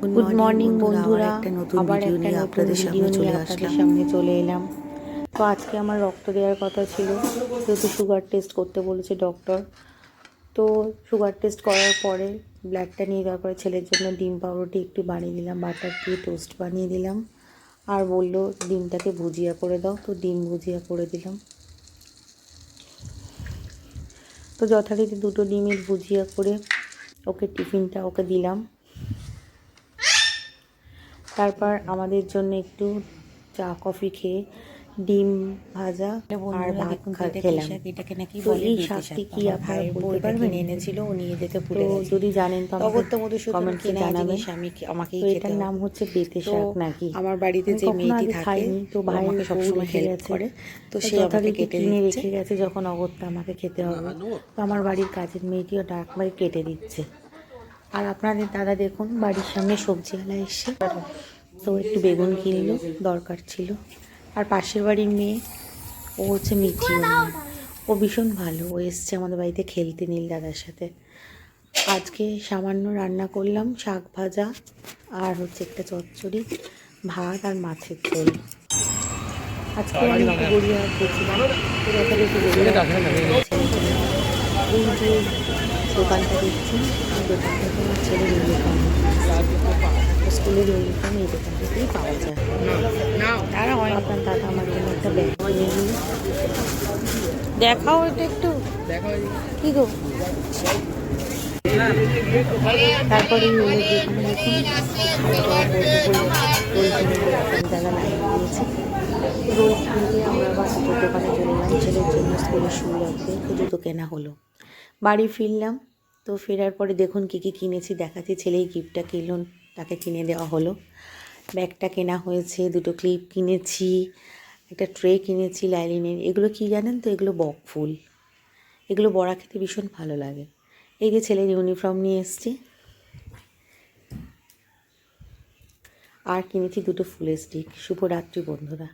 Good morning বন্ধুরা, আবার একটা নতুন ভিডিও নিয়ে আপনাদের সামনে চলে এলাম। তো আজকে আমার রক্ত দেওয়ার কথা ছিল, যেহেতু সুগার টেস্ট করতে বলেছে ডক্টর। তো সুগার টেস্ট করার পরে ব্লাডটা নিয়ে যাওয়ার পরে ছেলের জন্য ডিম পাউরুটি একটু বানিয়ে দিলাম, বাটার দিয়ে টোস্ট বানিয়ে দিলাম। আর বললো ডিমটাকে ভুজিয়া করে দাও, তো ডিম ভুজিয়া করে দিলাম। তো যথারীতি দুটো ডিমের ভুজিয়া করে ওকে টিফিনটা ওকে দিলাম। তারপর আমাদের জন্য একটু চা কফি খেয়ে ডিম ভাজা আর ভাত খেলাম। এটাকে নাকি তো বলে এই বেঁটে শাকটি শাক। কি আমার আপনারা ভাইয়ের বউ বলতে এটা পারবেন? কিনে এনেছিল, ও নিয়ে যেতে তো ভুলে গেছে। যদি জানেন তো আমাকে অগত্য মধুসূদন কমেন্টসে কেনা জানাবেন। জিনিস আমাকেই তো খেতে এটার হবে। নাম হচ্ছে বেঁটে তো শাক নাকি? আমার বাড়িতে আমি যে কখনো মেয়েটি আগে থাকে, খাইনি, তো ও ভাইয়ের আমাকে বউ সবসময় রেখে হেল্প গেছে। করে, তো তো সে আমাকে যথারীতি কেটে কিনে দিচ্ছে। রেখে গেছে, যখন অগত্যা আমাকে খেতে হবে। তো আমার বাড়ির কাজের মেয়েটিও ডাকবারে কেটে দিচ্ছে। আর আপনাদের দাদা দেখুন বাড়ির সামনে সবজিওয়ালা এসছে, তো একটু বেগুন কিনলো, দরকার ছিল। আর পাশের বাড়ির মেয়ে, ও হচ্ছে মিঠি, ওর নাম। ও ভীষণ ভালো, ও এসছে আমাদের বাড়িতে খেলতে নীল দাদার সাথে। আজকে সামান্য রান্না করলাম, শাক ভাজা আর হচ্ছে একটা চচ্চড়ি, ভাত আর মাছের ঝোল। আজকে আমি একটু গড়িয়াহাট গেছিলাম, তো যথারীতি গড়িয়াহাট থেকে ছেলের জন্য এই যে দোকানটা দেখছেন, এই দোকানটা আমার ছেলের ইউনিফর্ম, স্কুলের ইউনিফর্ম এই দোকানটাতেই পাওয়া যায়। আপনার দাদা আমার জন্য একটা ব্যাগ কিনে দিল। দেখাও এটা একটু, কি গো। তারপরে হলো যেখানে দেখুন খাওয়া দাওয়া করবো বলে রোল কিনে দাদা লাইন দিয়েছে। রোল কিনতে আমরা আবার জুতোর দোকানে চলে এলাম, ছেলের জন্য স্কুলের শু লাগবে, তো জুতো কেনা হলো। বাড়ি ফিরলাম, তো ফেরার পরে দেখুন কী কী কিনেছি দেখাচ্ছি। ছেলেই গিফটটা কিনল, তাকে কিনে দেওয়া হলো। ব্যাগটা কেনা হয়েছে, দুটো ক্লিপ কিনেছি, একটা ট্রে কিনেছি লাইলিনের। এগুলো কি জানেন তো, এগুলো বক ফুল, এগুলো বড়া খেতে ভীষণ ভালো লাগে। এই যে ছেলের ইউনিফর্ম নিয়ে এসেছি, আর কিনেছি দুটো ফুলের স্টিক। শুভরাত্রি বন্ধুরা।